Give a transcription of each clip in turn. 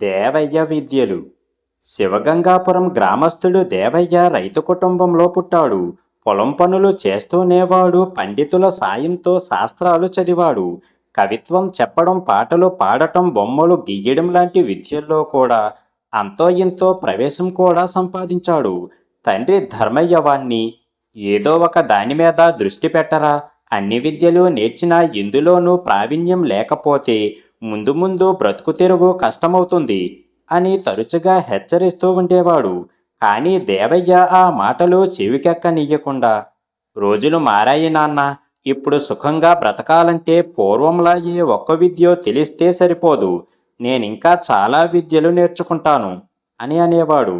దేవయ్య విద్యలు. శివగంగాపురం గ్రామస్థుడు దేవయ్య రైతు కుటుంబంలో పుట్టాడు. పొలం పనులు చేస్తూనేవాడు. పండితుల సాయంతో శాస్త్రాలు చదివాడు. కవిత్వం చెప్పడం, పాటలు పాడటం, బొమ్మలు గీయడం లాంటి విద్యల్లో కూడా అంతో ఇంతో ప్రవేశం కూడా సంపాదించాడు. తండ్రి ధర్మయ్య వాణ్ణి ఏదో ఒక దాని మీద దృష్టి పెట్టరా, అన్ని విద్యలు నేర్చినా ఎందులోనూ ప్రావీణ్యం లేకపోతే ముందు ముందు బ్రతుకు తెరువు కష్టమవుతుంది అని తరచుగా హెచ్చరిస్తూ ఉండేవాడు. కానీ దేవయ్య ఆ మాటలు చెవికెక్కనియ్యకుండా, రోజులు మారాయి నాన్న, ఇప్పుడు సుఖంగా బ్రతకాలంటే పూర్వంలా ఏ ఒక్క విద్యో తెలిస్తే సరిపోదు, నేనింకా చాలా విద్యలు నేర్చుకుంటాను అని అనేవాడు.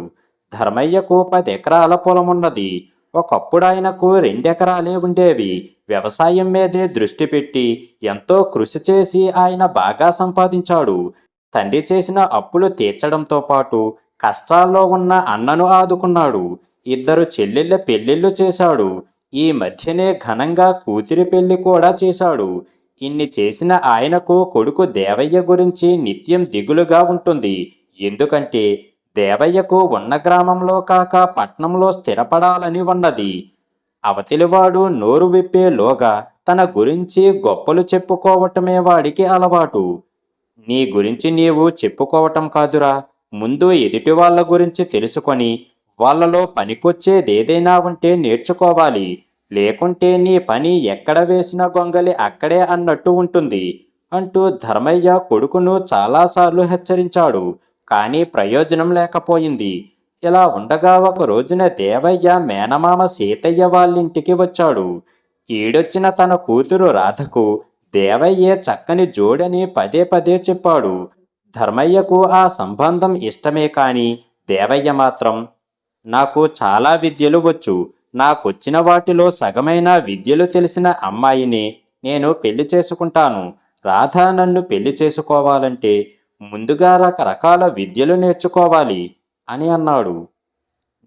ధర్మయ్యకు 10 ఎకరాల పొలమున్నది. ఒకప్పుడు ఆయనకు 2 ఎకరాలే ఉండేవి. వ్యవసాయం మీదే దృష్టి పెట్టి ఎంతో కృషి చేసి ఆయన బాగా సంపాదించాడు. తండ్రి చేసిన అప్పులు తీర్చడంతో పాటు కష్టాల్లో ఉన్న అన్నను ఆదుకున్నాడు. 2 చెల్లెళ్ళ పెళ్లిళ్ళు చేశాడు. ఈ మధ్యనే ఘనంగా కూతురి పెళ్లి కూడా చేశాడు. ఇన్ని చేసిన ఆయనకు కొడుకు దేవయ్య గురించి నిత్యం దిగులుగా ఉంటుంది. ఎందుకంటే దేవయ్యకు ఉన్న గ్రామంలో కాక పట్నంలో స్థిరపడాలని ఉన్నది. అవతలివాడు నోరు విప్పేలోగా తన గురించి గొప్పలు చెప్పుకోవటమే వాడికి అలవాటు. నీ గురించి నీవు చెప్పుకోవటం కాదురా, ముందు ఎదుటి వాళ్ళ గురించి తెలుసుకొని వాళ్ళలో పనికొచ్చేదేదైనా ఉంటే నేర్చుకోవాలి. లేకుంటే నీ పని ఎక్కడ వేసిన గొంగలి అక్కడే అన్నట్టు ఉంటుంది అంటూ ధర్మయ్య కొడుకును చాలాసార్లు హెచ్చరించాడు. కానీ ప్రయోజనం లేకపోయింది. ఇలా ఉండగా ఒక రోజున దేవయ్య మేనమామ సీతయ్య వాళ్ళింటికి వచ్చాడు. ఈడొచ్చిన తన కూతురు రాధకు దేవయ్యే చక్కని జోడని పదే పదే చెప్పాడు. ధర్మయ్యకు ఆ సంబంధం ఇష్టమే కాని దేవయ్య మాత్రం, నాకు చాలా విద్యలు వచ్చు, నాకొచ్చిన వాటిలో సగమైన విద్యలు తెలిసిన అమ్మాయిని నేను పెళ్లి చేసుకుంటాను. రాధ నన్ను పెళ్లి చేసుకోవాలంటే ముందుగా రకరకాల విద్యలు నేర్చుకోవాలి అని అన్నాడు.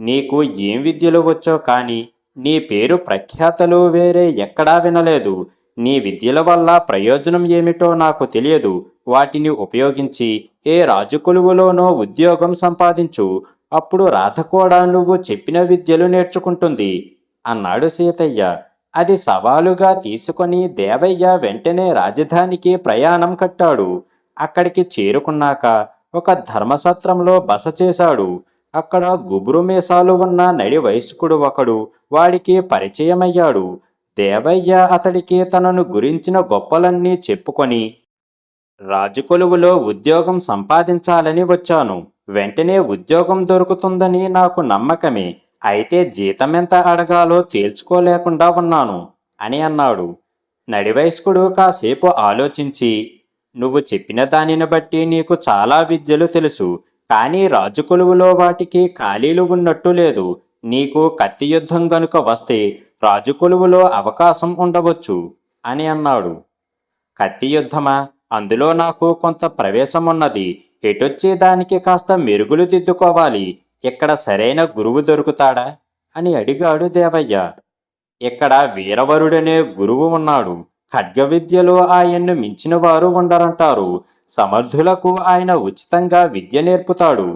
నీకు ఏం విద్యలు వచ్చో కానీ నీ పేరు ప్రఖ్యాతలు వేరే ఎక్కడా వినలేదు. నీ విద్యల వల్ల ప్రయోజనం ఏమిటో నాకు తెలియదు. వాటిని ఉపయోగించి ఏ రాజుకొలువులోనో ఉద్యోగం సంపాదించు. అప్పుడు రాధ కూడా నువ్వు చెప్పిన విద్యలు నేర్చుకుంటుంది అన్నాడు సీతయ్య. అది సవాలుగా తీసుకొని దేవయ్య వెంటనే రాజధానికి ప్రయాణం కట్టాడు. అక్కడికి చేరుకున్నాక ఒక ధర్మసత్రంలో బస చేశాడు. అక్కడ గుబురు మీసాలు ఉన్న నడి వయస్కుడు ఒకడు వాడికి పరిచయమయ్యాడు. దేవయ్య అతడికి తనను గురించిన గొప్పలన్నీ చెప్పుకొని, రాజుకొలువులో ఉద్యోగం సంపాదించాలని వచ్చాను. వెంటనే ఉద్యోగం దొరుకుతుందని నాకు నమ్మకమే. అయితే జీతమెంత అడగాలో తేల్చుకోలేకుండా ఉన్నాను అని అన్నాడు. నడివయస్కుడు కాసేపు ఆలోచించి, నువ్వు చెప్పిన దానిని బట్టి నీకు చాలా విద్యలు తెలుసు, కానీ రాజుకొలువులో వాటికి ఖాళీలు ఉన్నట్టు లేదు. నీకు కత్తి యుద్ధం గనుక వస్తే రాజుకొలువులో అవకాశం ఉండవచ్చు అని అన్నాడు. కత్తి యుద్ధమా? అందులో నాకు కొంత ప్రవేశం ఉన్నది. ఎటొచ్చే దానికి కాస్త మెరుగులు దిద్దుకోవాలి. ఇక్కడ సరైన గురువు దొరుకుతాడా అని అడిగాడు దేవయ్య. ఇక్కడ వీరవరుడనే గురువు ఉన్నాడు. ఖడ్గ విద్యలో ఆయన్ను మించిన వారు ఉండరంటారు. సమర్థులకు ఆయన ఉచితంగా విద్య నేర్పుతాడు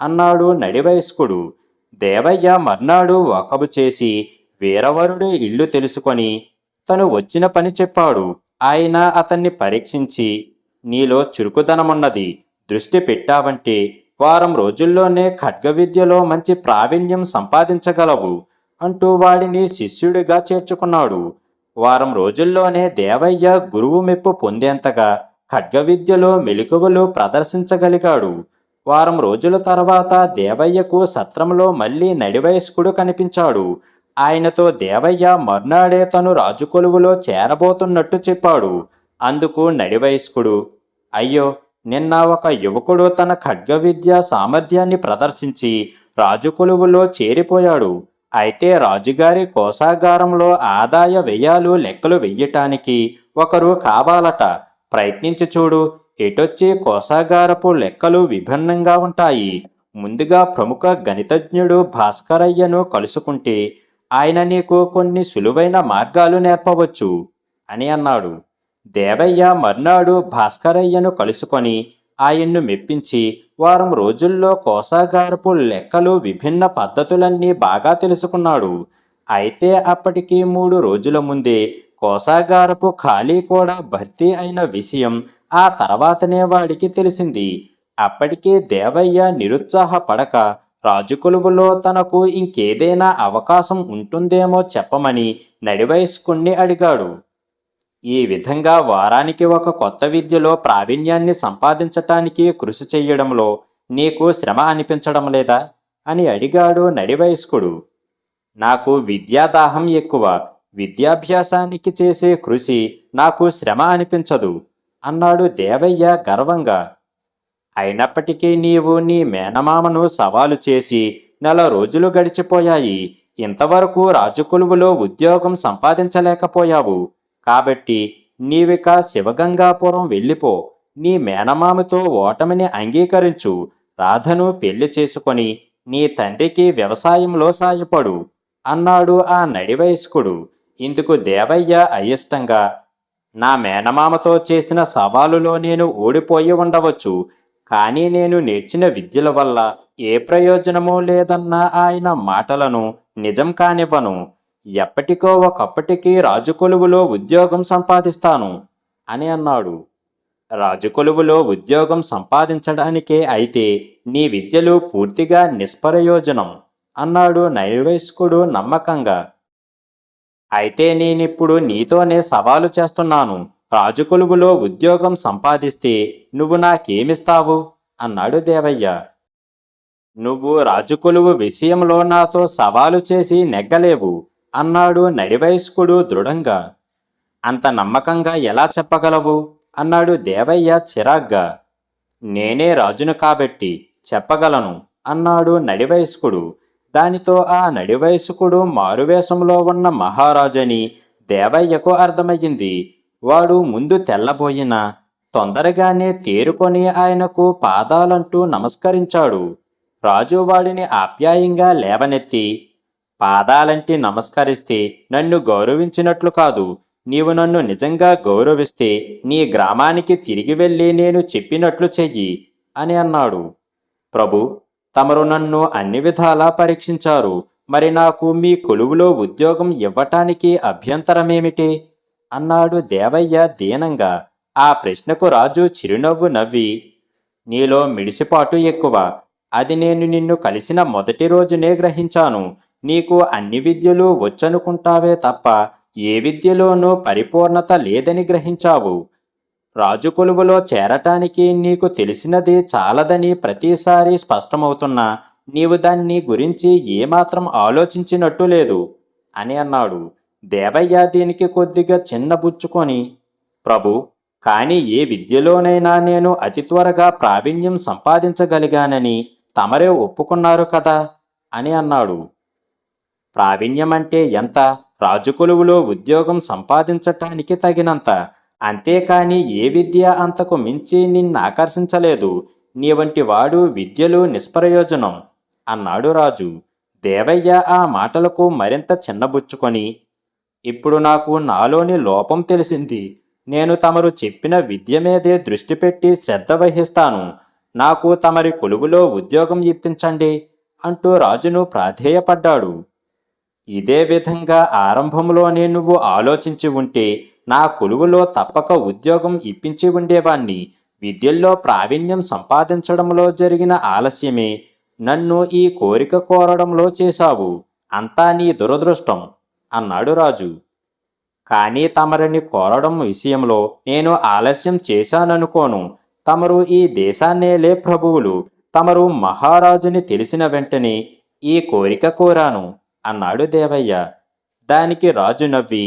అన్నాడు నడివయస్కుడు. దేవయ్య మర్నాడు వాకబు చేసి వీరవరుడి ఇల్లు తెలుసుకొని తను వచ్చిన పని చెప్పాడు. ఆయన అతన్ని పరీక్షించి, నీలో చురుకుదనమున్నది, దృష్టి పెట్టావంటే వారం రోజుల్లోనే ఖడ్గ విద్యలో మంచి ప్రావీణ్యం సంపాదించగలవు అంటూ వాడిని శిష్యుడిగా చేర్చుకున్నాడు. వారం రోజుల్లోనే దేవయ్య గురువు మెప్పు పొందేంతగా ఖడ్గ విద్యలో మెలకువలు ప్రదర్శించగలిగాడు. వారం రోజుల తర్వాత దేవయ్యకు సత్రంలో మళ్ళీ నడివయస్కుడు కనిపించాడు. ఆయనతో దేవయ్య మర్నాడే తను రాజుకొలువులో చేరబోతున్నట్టు చెప్పాడు. అందుకు నడివయస్కుడు, అయ్యో, నిన్న ఒక యువకుడు తన ఖడ్గ విద్య సామర్థ్యాన్ని ప్రదర్శించి రాజుకొలువులో చేరిపోయాడు. అయితే రాజుగారి కోశాగారంలో ఆదాయ వ్యయాలు లెక్కలు వెయ్యటానికి ఒకరు కావాలట. ప్రయత్నించి చూడు. ఎటొచ్చి కోశాగారపు లెక్కలు విభిన్నంగా ఉంటాయి. ముందుగా ప్రముఖ గణితజ్ఞుడు భాస్కరయ్యను కలుసుకుంటే ఆయన నీకు కొన్ని సులువైన మార్గాలు నేర్పవచ్చు అని అన్నాడు. దేవయ్య మర్నాడు భాస్కరయ్యను కలుసుకొని ఆయన్ను మెప్పించి వారం రోజుల్లో కోశాగారపు లెక్కలు విభిన్న పద్ధతులన్నీ బాగా తెలుసుకున్నాడు. అయితే అప్పటికి 3 రోజుల ముందే కోశాగారపు ఖాళీ కూడా భర్తీ అయిన విషయం ఆ తర్వాతనే వాడికి తెలిసింది. అప్పటికే దేవయ్య నిరుత్సాహపడక రాజుకొలువులో తనకు ఇంకేదైనా అవకాశం ఉంటుందేమో చెప్పమని నడివయస్కుణ్ణి అడిగాడు. ఈ విధంగా వారానికి ఒక కొత్త విద్యలో ప్రావీణ్యాన్ని సంపాదించటానికి కృషి చెయ్యడంలో నీకు శ్రమ అనిపించడం లేదా అని అడిగాడు నడివయస్కుడు. నాకు విద్యాదాహం ఎక్కువ, విద్యాభ్యాసానికి చేసే కృషి నాకు శ్రమ అనిపించదు అన్నాడు దేవయ్య గర్వంగా. అయినప్పటికీ నీవు నీ మేనమామను సవాలు చేసి 4 రోజులు గడిచిపోయాయి. ఇంతవరకు రాజకొలువులో ఉద్యోగం సంపాదించలేకపోయావు. కాబట్టి నీవిక శివగంగాపురం వెళ్ళిపో. నీ మేనమామతో ఓటమిని అంగీకరించు. రాధను పెళ్లి చేసుకొని నీ తండ్రికి వ్యవసాయంలో సాయపడు అన్నాడు ఆ నడివయస్కుడు. ఇందుకు దేవయ్య అయిష్టంగా, నా మేనమామతో చేసిన సవాలులో నేను ఓడిపోయి ఉండవచ్చు, కానీ నేను నేర్చిన విద్యల వల్ల ఏ ప్రయోజనమూ లేదన్న ఆయన మాటలను నిజం కానివ్వను. ఎప్పటికో ఒకప్పటికి రాజుకొలువులో ఉద్యోగం సంపాదిస్తాను అని అన్నాడు. రాజుకొలువులో ఉద్యోగం సంపాదించడానికే అయితే నీ విద్యలు పూర్తిగా నిష్ప్రయోజనం అన్నాడు నైవేశ్కుడు నమ్మకంగా. అయితే నేనిప్పుడు నీతోనే సవాలు చేస్తున్నాను. రాజుకొలువులో ఉద్యోగం సంపాదిస్తే నువ్వు నాకేమిస్తావు అన్నాడు దేవయ్య. నువ్వు రాజుకొలువు విషయంలో నాతో సవాలు చేసి నెగ్గలేవు అన్నాడు నడివయస్కుడు దృఢంగా. అంత నమ్మకంగా ఎలా చెప్పగలవు అన్నాడు దేవయ్య చిరాగ్గా. నేనే రాజును కాబట్టి చెప్పగలను అన్నాడు నడివయస్కుడు. దానితో ఆ నడివయస్కుడు మారువేషంలో ఉన్న మహారాజని దేవయ్యకు అర్థమయ్యింది. వాడు ముందు తెల్లబోయినా తొందరగానే తేరుకొని ఆయనకు పాదాలంటూ నమస్కరించాడు. రాజు వాడిని ఆప్యాయంగా లేవనెత్తి, పాదాలంటి నమస్కరిస్తే నన్ను గౌరవించినట్లు కాదు. నీవు నన్ను నిజంగా గౌరవిస్తే నీ గ్రామానికి తిరిగి వెళ్ళి నేను చెప్పినట్లు చెయ్యి అని అన్నాడు. ప్రభు, తమరు నన్ను అన్ని విధాలా పరీక్షించారు. మరి నాకు మీ కొలువులో ఉద్యోగం ఇవ్వటానికి అభ్యంతరమేమిటి అన్నాడు దేవయ్య దీనంగా. ఆ ప్రశ్నకు రాజు చిరునవ్వు నవ్వి, నీలో మిడిసిపాటు ఎక్కువ. అది నేను నిన్ను కలిసిన మొదటి రోజునే గ్రహించాను. నీకు అన్ని విద్యలు వచ్చనుకుంటావే తప్ప ఏ విద్యలోనూ పరిపూర్ణత లేదని గ్రహించావు. రాజు కొలువులో చేరటానికి నీకు తెలిసినది చాలదని ప్రతిసారి స్పష్టమవుతున్నా నీవు దాన్ని గురించి ఏమాత్రం ఆలోచించినట్టు లేదు అని అన్నాడు. దేవయ్య దీనికి కొద్దిగా చిన్నబుచ్చుకొని, ప్రభు, కానీ ఏ విద్యలోనైనా నేను అతి త్వరగా ప్రావీణ్యం సంపాదించగలిగానని తమరే ఒప్పుకున్నారు కదా అని అన్నాడు. ప్రావీణ్యమంటే ఎంత? రాజుకొలువులో ఉద్యోగం సంపాదించటానికి తగినంత. అంతేకాని ఏ విద్య అంతకు మించి నిన్నాకర్షించలేదు. నీ వంటి వాడు విద్యలు నిష్ప్రయోజనం అన్నాడు రాజు. దేవయ్య ఆ మాటలకు మరింత చిన్నబుచ్చుకొని, ఇప్పుడు నాకు నాలోని లోపం తెలిసింది. నేను తమరు చెప్పిన విద్య మీదే దృష్టి పెట్టి శ్రద్ధ వహిస్తాను. నాకు తమరి కొలువులో ఉద్యోగం ఇప్పించండి అంటూ రాజును ప్రాధేయపడ్డాడు. ఇదే విధంగా ఆరంభంలోనే నువ్వు ఆలోచించి ఉంటే నా కొలువులో తప్పక ఉద్యోగం ఇప్పించి ఉండేవాణ్ణి. విద్యల్లో ప్రావీణ్యం సంపాదించడంలో జరిగిన ఆలస్యమే నన్ను ఈ కోరిక కోరడంలో చేశావు. అంతా నీ దురదృష్టం అన్నాడు రాజు. కానీ తమరిని కోరడం విషయంలో నేను ఆలస్యం చేశాననుకోను. తమరు ఈ దేశాన్నేలే ప్రభువులు. తమరు మహారాజుని తెలిసిన వెంటనే ఈ కోరిక కోరాను అన్నాడు దేవయ్య. దానికి రాజు నవ్వి,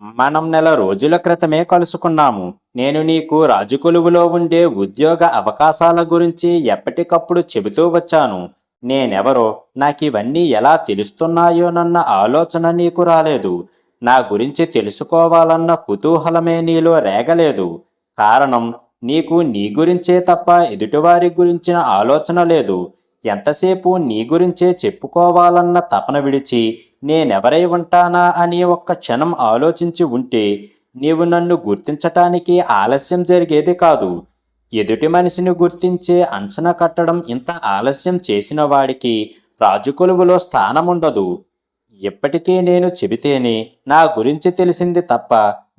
మనం 4 రోజుల క్రితమే కలుసుకున్నాము. నేను నీకు రాజుకొలువులో ఉండే ఉద్యోగ అవకాశాల గురించి ఎప్పటికప్పుడు చెబుతూ వచ్చాను. నేనెవరో, నాకివన్నీ ఎలా తెలుస్తున్నాయోనన్న ఆలోచన నీకు రాలేదు. నా గురించి తెలుసుకోవాలన్న కుతూహలమే నీలో రేగలేదు. కారణం, నీకు నీ గురించే తప్ప ఎదుటివారి గురించిన ఆలోచన లేదు. ఎంతసేపు నీ గురించే చెప్పుకోవాలన్న తపన విడిచి నేనెవరై ఉంటానా అని ఒక్క క్షణం ఆలోచించి ఉంటే నీవు నన్ను గుర్తించటానికి ఆలస్యం జరిగేది కాదు. ఎదుటి మనిషిని గుర్తించే అంచనా కట్టడం ఇంత ఆలస్యం చేసిన వాడికి రాజుకొలువులో స్థానముండదు. ఇప్పటికీ నేను చెబితేనే నా గురించి తెలిసింది తప్ప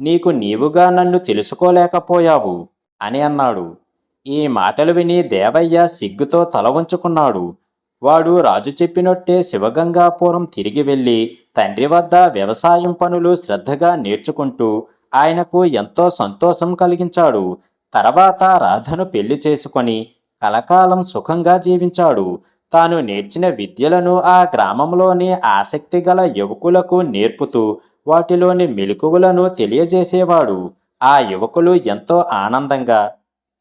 నీకు నీవుగా నన్ను తెలుసుకోలేకపోయావు అని అన్నాడు. ఈ మాటలు విని దేవయ్య సిగ్గుతో తల వంచుకున్నాడు. వాడు రాజు చెప్పినట్టే శివగంగాపురం తిరిగి వెళ్ళి తండ్రి వద్ద వ్యవసాయం పనులు శ్రద్ధగా నేర్చుకుంటూ ఆయనకు ఎంతో సంతోషం కలిగించాడు. తర్వాత రాధను పెళ్లి చేసుకొని కలకాలం సుఖంగా జీవించాడు. తాను నేర్చిన విద్యలను ఆ గ్రామంలోని ఆసక్తిగల యువకులకు నేర్పుతూ వాటిలోని మెలకువలను తెలియజేసేవాడు. ఆ యువకులు ఎంతో ఆనందంగా,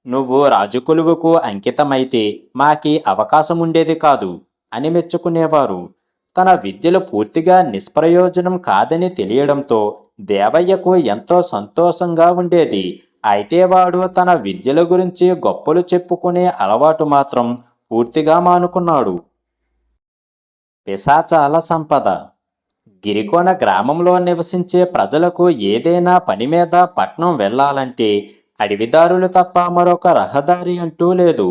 నువ్వు రాజుకొలువుకు అంకితమైతే మాకీ అవకాశముండేది కాదు అని మెచ్చుకునేవారు. తన విద్యలు పూర్తిగా నిష్ప్రయోజనం కాదని తెలియడంతో దేవయ్యకు ఎంతో సంతోషంగా ఉండేది. అయితే వాడు తన విద్యల గురించి గొప్పలు చెప్పుకునే అలవాటు మాత్రం పూర్తిగా మానుకున్నాడు. పిశాచాల సంపద. గిరికోన గ్రామంలో నివసించే ప్రజలకు ఏదైనా పని మీద పట్నం వెళ్ళాలంటే అడవిదారులు తప్ప మరొక రహదారి అంటూ లేదు.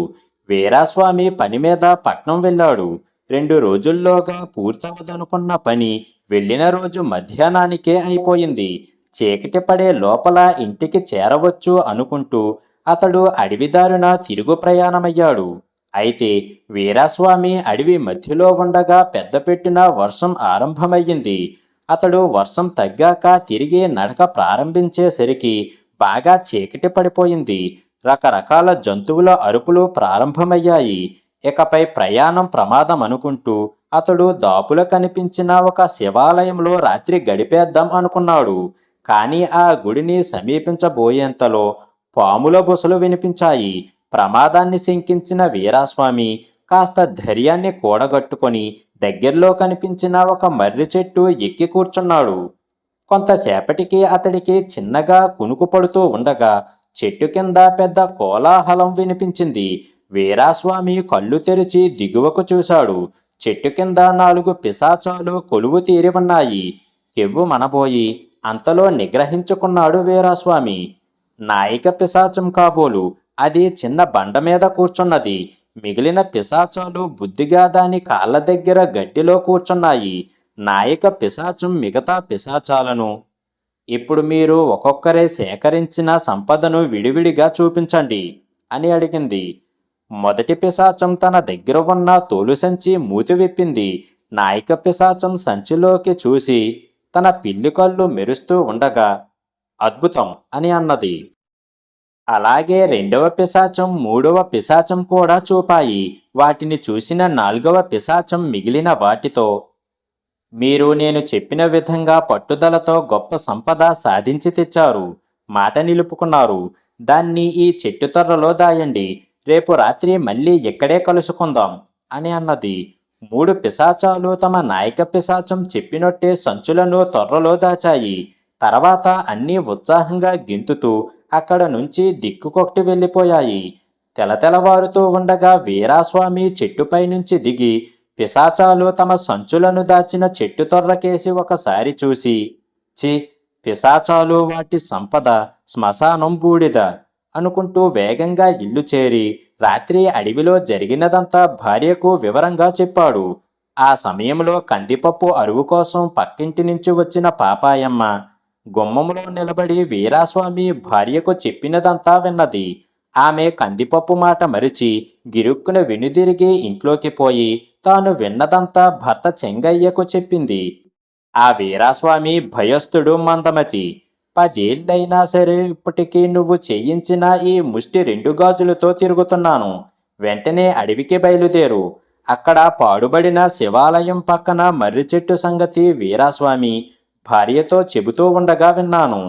వీరాస్వామి పని మీద పట్నం వెళ్ళాడు. 2 రోజుల్లోగా పూర్తవదనుకున్న పని వెళ్ళిన రోజు మధ్యాహ్నానికే అయిపోయింది. చీకటి పడే లోపల ఇంటికి చేరవచ్చు అనుకుంటూ అతడు అడవిదారున తిరుగు ప్రయాణమయ్యాడు. అయితే వీరాస్వామి అడవి మధ్యలో ఉండగా పెద్దపెట్టిన వర్షం ఆరంభమయ్యింది. అతడు వర్షం తగ్గాక తిరిగి నడక ప్రారంభించేసరికి బాగా చీకటి పడిపోయింది. రకరకాల జంతువుల అరుపులు ప్రారంభమయ్యాయి. ఇకపై ప్రయాణం ప్రమాదం అనుకుంటూ అతడు దాపులో కనిపించిన ఒక శివాలయంలో రాత్రి గడిపేద్దాం అనుకున్నాడు. కానీ ఆ గుడిని సమీపించబోయేంతలో పాముల బుసలు వినిపించాయి. ప్రమాదాన్ని శంకించిన వీరాస్వామి కాస్త ధైర్యాన్ని కూడగట్టుకొని దగ్గరలో కనిపించిన ఒక మర్రి చెట్టు ఎక్కి కూర్చున్నాడు. కొంతసేపటికి అతడికి చిన్నగా కునుకు పడుతూ ఉండగా చెట్టు కింద పెద్ద కోలాహలం వినిపించింది. వీరాస్వామి కళ్ళు తెరిచి దిగువకు చూశాడు. చెట్టు కింద 4 పిశాచాలు కొలువు తీరి ఉన్నాయి. కెవ్వు మనబోయి అంతలో నిగ్రహించుకున్నాడు వీరాస్వామి. నాయిక పిశాచం కాబోలు. అది చిన్న బండ మీద కూర్చున్నది. మిగిలిన పిశాచాలు బుద్ధిగా దాని కాళ్ళ దగ్గర గడ్డిలో కూర్చున్నాయి. నాయిక పిశాచం మిగతా పిశాచాలను, ఇప్పుడు మీరు ఒక్కొక్కరే సేకరించిన సంపదను విడివిడిగా చూపించండి అని అడిగింది. మొదటి పిశాచం తన దగ్గర ఉన్న తోలు సంచి మూతి విప్పింది. నాయిక పిశాచం సంచిలోకి చూసి తన పిల్లి కళ్ళు మెరుస్తూ ఉండగా అద్భుతం అని అన్నది. అలాగే రెండవ పిశాచం, మూడవ పిశాచం కూడా చూపాయి. వాటిని చూసిన 4వ పిశాచం మిగిలిన వాటితో, మీరు నేను చెప్పిన విధంగా పట్టుదలతో గొప్ప సంపద సాధించి తెచ్చారు. మాట నిలుపుకున్నారు. దాన్ని ఈ చెట్టు తొర్రలో దాయండి. రేపు రాత్రి మళ్ళీ ఇక్కడే కలుసుకుందాం అని అన్నది. 3 పిశాచాలు తమ నాయక పిశాచం చెప్పినట్టే సంచులను తొర్రలో దాచాయి. తర్వాత అన్నీ ఉత్సాహంగా గెంతుతూ అక్కడ నుంచి దిక్కుకొట్టి వెళ్ళిపోయాయి. తెలతెలవారుతూ ఉండగా వీరాస్వామి చెట్టుపై నుంచి దిగి పిశాచాలు తమ సంచులను దాచిన చెట్టు తొర్రకేసి ఒకసారి చూసి, చి, పిశాచాలు వాటి సంపద శ్మశానం బూడిద అనుకుంటూ వేగంగా ఇల్లు చేరి రాత్రి అడవిలో జరిగినదంతా భార్యకు వివరంగా చెప్పాడు. ఆ సమయంలో కందిపప్పు అరువు కోసం పక్కింటి నుంచి వచ్చిన పాపాయమ్మ గుమ్మంలో నిలబడి వీరాస్వామి భార్యకు చెప్పినదంతా విన్నది. ఆమె కందిపప్పు మాట మరిచి గిరుక్కున వెనుదిరిగి ఇంట్లోకి పోయి తాను విన్నదంతా భర్త చెంగయ్యకు చెప్పింది. ఆ వీరాస్వామి భయస్థుడు, మందమతి. 10 ఏళ్ళైనా సరే ఇప్పటికీ నువ్వు చేయించిన ఈ ముష్టి 2 గాజులతో తిరుగుతున్నాను. వెంటనే అడవికి బయలుదేరు. అక్కడ పాడుబడిన శివాలయం పక్కన మర్రి చెట్టు సంగతి వీరాస్వామి భార్యతో చెబుతూ ఉండగా విన్నాను.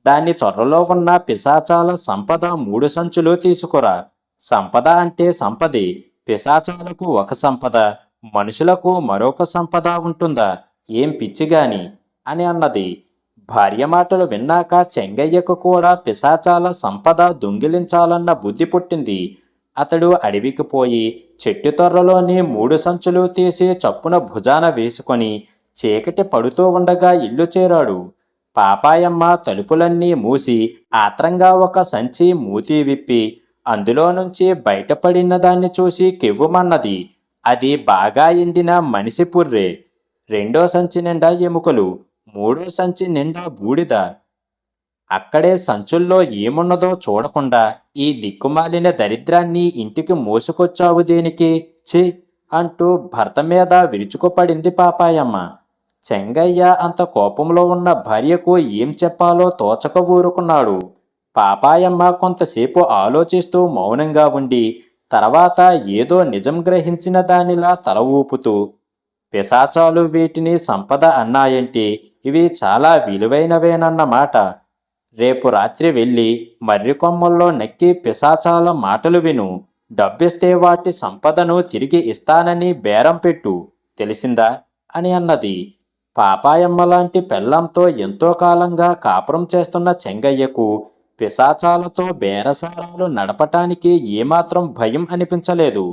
దాని త్వరలో ఉన్న పిశాచాల సంపద 3 సంచులు తీసుకురా. సంపద అంటే సంపదే. పిశాచాలకు ఒక సంపద, మనుషులకు మరొక సంపద ఉంటుందా? ఏం పిచ్చిగాని అని అన్నది. భార్య మాటలు విన్నాక చెంగయ్యకు కూడా పిశాచాల సంపద దొంగిలించాలన్న బుద్ధి పుట్టింది. అతడు అడవికి పోయి చెట్టు తొర్రలోని 3 సంచులు తీసి చప్పున భుజాన వేసుకొని చీకటి పడుతూ ఉండగా ఇల్లు చేరాడు. పాపాయమ్మ తలుపులన్నీ మూసి ఆత్రంగా ఒక సంచి మూతి విప్పి అందులో నుంచి బయటపడిన దాన్ని చూసి కెవ్వుమన్నది. అది బాగా ఎండిన మనిషి పుర్రె. రెండో సంచి నిండా ఎముకలు, మూడో సంచి నిండా బూడిద. అక్కడే సంచుల్లో ఏమున్నదో చూడకుండా ఈ దిక్కుమాలిన దరిద్రాన్ని ఇంటికి మోసుకొచ్చావు దేనికి? ఛీ! అంటూ భర్త మీద విరుచుకుపడింది పాపాయమ్మ. చెంగయ్య అంత కోపంలో ఉన్న భార్యకు ఏం చెప్పాలో తోచక ఊరుకున్నాడు. పాపాయమ్మ కొంతసేపు ఆలోచిస్తూ మౌనంగా ఉండి తర్వాత ఏదో నిజం గ్రహించిన దానిలా తల ఊపుతూ, పిశాచాలు వీటిని సంపద అన్నాయంటే ఇవి చాలా విలువైనవేనన్నమాట. రేపు రాత్రి వెళ్ళి మర్రి కొమ్మల్లో నక్కి పిశాచాల మాటలు విను. డబ్బిస్తే వాటి సంపదను తిరిగి ఇస్తానని బేరం పెట్టు. తెలిసిందా? అని అన్నది. పాపాయమ్మ లాంటి పెళ్ళంతో ఎంతో కాలంగా కాపురం చేస్తున్న చెంగయ్యకు పిశాచాలతో బేరసారాలు నడపటానికి ఏమాత్రం భయం అనిపించలేదు.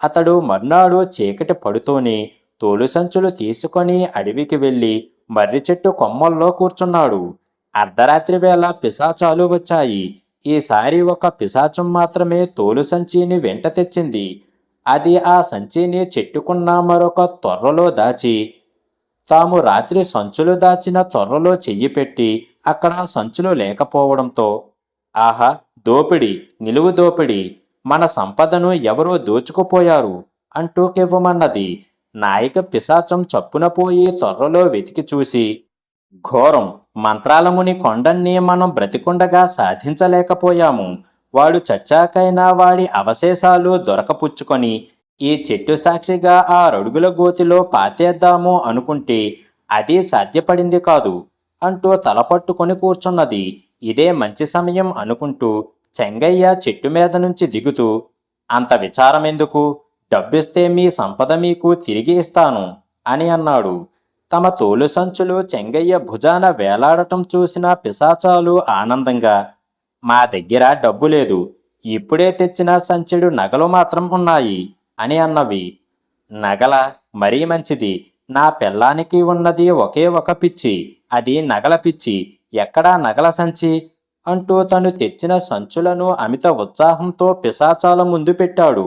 అతడు మర్నాడు చీకటి పడుతూనే తోలు సంచులు తీసుకొని అడవికి వెళ్ళి మర్రి చెట్టు కొమ్మల్లో కూర్చున్నాడు. అర్ధరాత్రి వేళ పిశాచాలు వచ్చాయి. ఈసారి ఒక పిశాచం మాత్రమే తోలు సంచిని వెంట తెచ్చింది. అది ఆ సంచిని చెట్టుకున్న మరొక తొర్రలో దాచి, తాము రాత్రి సంచులు దాచిన తొర్రలో చెయ్యి పెట్టి అక్కడ సంచులు లేకపోవడంతో, ఆహా! దోపిడి, నిలువు దోపిడి! మన సంపదను ఎవరో దోచుకుపోయారు అంటూ కెవ్వమన్నది. నాయిక పిశాచం చప్పున పోయి తొర్రలో వెతికి చూసి, ఘోరం! మంత్రాలముని కొండన్ని మనం బ్రతికుండగా సాధించలేకపోయాము. వాడు చచ్చాకైనా వాడి అవశేషాలు దొరకపుచ్చుకొని ఈ చెట్టు సాక్షిగా ఆ రడుగుల గోతిలో పాతేద్దాము అనుకుంటే అది సాధ్యపడింది కాదు అంటూ తలపట్టుకొని కూర్చున్నది. ఇదే మంచి సమయం అనుకుంటూ చెంగయ్య చెట్టు మీద నుంచి దిగుతూ, అంత విచారమెందుకు? డబ్బిస్తే మీ సంపద మీకు తిరిగి ఇస్తాను అని అన్నాడు. తమ తోలు సంచులు చెంగయ్య భుజాన వేలాడటం చూసిన పిశాచాలు ఆనందంగా, మా దగ్గర డబ్బు లేదు, ఇప్పుడే తెచ్చిన సంచెడు నగలు మాత్రం ఉన్నాయి అని అన్నవి. నగల? మరీ మంచిది. నా పెళ్ళానికి ఉన్నది ఒకే ఒక పిచ్చి, అది నగల పిచ్చి. ఎక్కడా నగల సంచి? అంటూ తను తెచ్చిన సంచులను అమిత ఉత్సాహంతో పిశాచాల ముందు పెట్టాడు.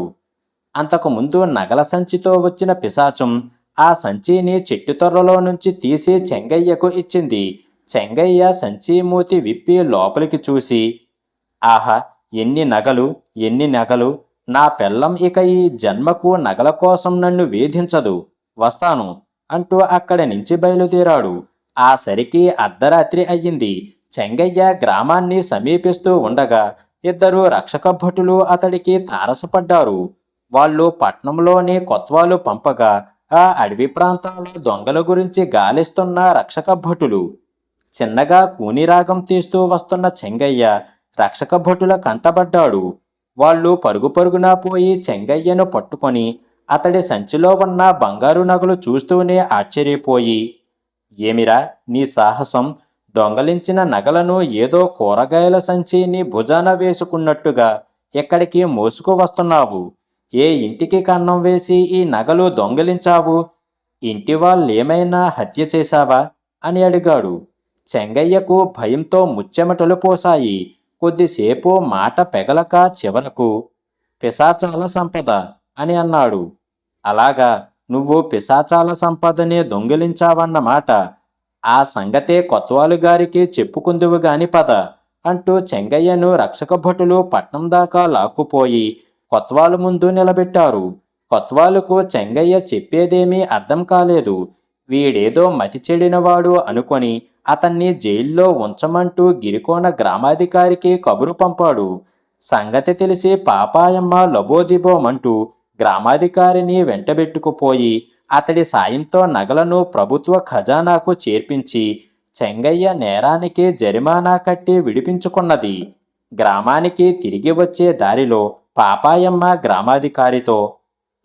అంతకుముందు నగల సంచితో వచ్చిన పిశాచం ఆ సంచిని చెట్టు తొర్రలో నుంచి తీసి చెంగయ్యకు ఇచ్చింది. చెంగయ్య సంచి మూతి విప్పి లోపలికి చూసి, ఆహా! ఎన్ని నగలు, ఎన్ని నగలు! నా పెళ్ళం ఇక ఈ జన్మకు నగల కోసం నన్ను వేధించదు. వస్తాను అంటూ అక్కడి నుంచి బయలుదేరాడు. ఆ సరికి అర్ధరాత్రి అయ్యింది. చెంగయ్య గ్రామాన్ని సమీపిస్తూ ఉండగా ఇద్దరు రక్షక భటులు అతడికి తారసపడ్డారు. వాళ్ళు పట్నంలోని కొత్వాలు పంపగా ఆ అడవి ప్రాంతాల దొంగల గురించి గాలిస్తున్న రక్షక భటులు. చిన్నగా కూనిరాగం తీస్తూ వస్తున్న చెంగయ్య రక్షక భటుల కంటబడ్డాడు. వాళ్ళు పరుగు పరుగున పోయి చెంగయ్యను పట్టుకొని అతడి సంచిలో ఉన్న బంగారు నగలు చూస్తూనే ఆశ్చర్యపోయి, ఏమిరా నీ సాహసం? దొంగలించిన నగలను ఏదో కూరగాయల సంచి నీ భుజాన వేసుకున్నట్టుగా ఎక్కడికి మోసుకు వస్తున్నావు? ఏ ఇంటికి కన్నం వేసి ఈ నగలు దొంగిలించావు? ఇంటి వాళ్ళేమైనా హత్య చేశావా అని అడిగాడు. చెంగయ్యకు భయంతో ముచ్చెమటలు పోసాయి. కొద్దిసేపు మాట పెగలక చివరకు, పిశాచాల సంపద అని అన్నాడు. అలాగా, నువ్వు పిశాచాల సంపదనే దొంగిలించావన్నమాట. ఆ సంగతే కొత్వాలు గారికి చెప్పుకుందువు గాని పద అంటూ చెంగయ్యను రక్షక భటులు పట్నం దాకా లాక్కుపోయి కొత్వాలు ముందు నిలబెట్టారు. కొత్వాలుకు చెంగయ్య చెప్పేదేమీ అర్థం కాలేదు. వీడేదో మతి చెడినవాడు అనుకొని అతన్ని జైల్లో ఉంచమంటూ గిరికోన గ్రామాధికారికి కబురు పంపాడు. సంగతి తెలిసి పాపాయమ్మ లబోదిబోమంటూ గ్రామాధికారిని వెంటబెట్టుకుపోయి అతడి సాయంతో నగలను ప్రభుత్వ ఖజానాకు చేర్పించి చెంగయ్య నేరానికి జరిమానా కట్టి విడిపించుకున్నది. గ్రామానికి తిరిగి వచ్చే దారిలో పాపాయమ్మ గ్రామాధికారితో,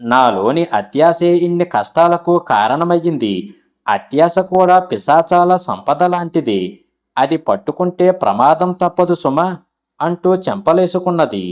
నాలోని అత్యాశే ఇన్ని కష్టాలకు కారణమయ్యింది. అత్యాశ కూడా పిశాచాల సంపద లాంటిది. అది పట్టుకుంటే ప్రమాదం తప్పదు సుమా అంటూ చెంపలేసుకున్నది.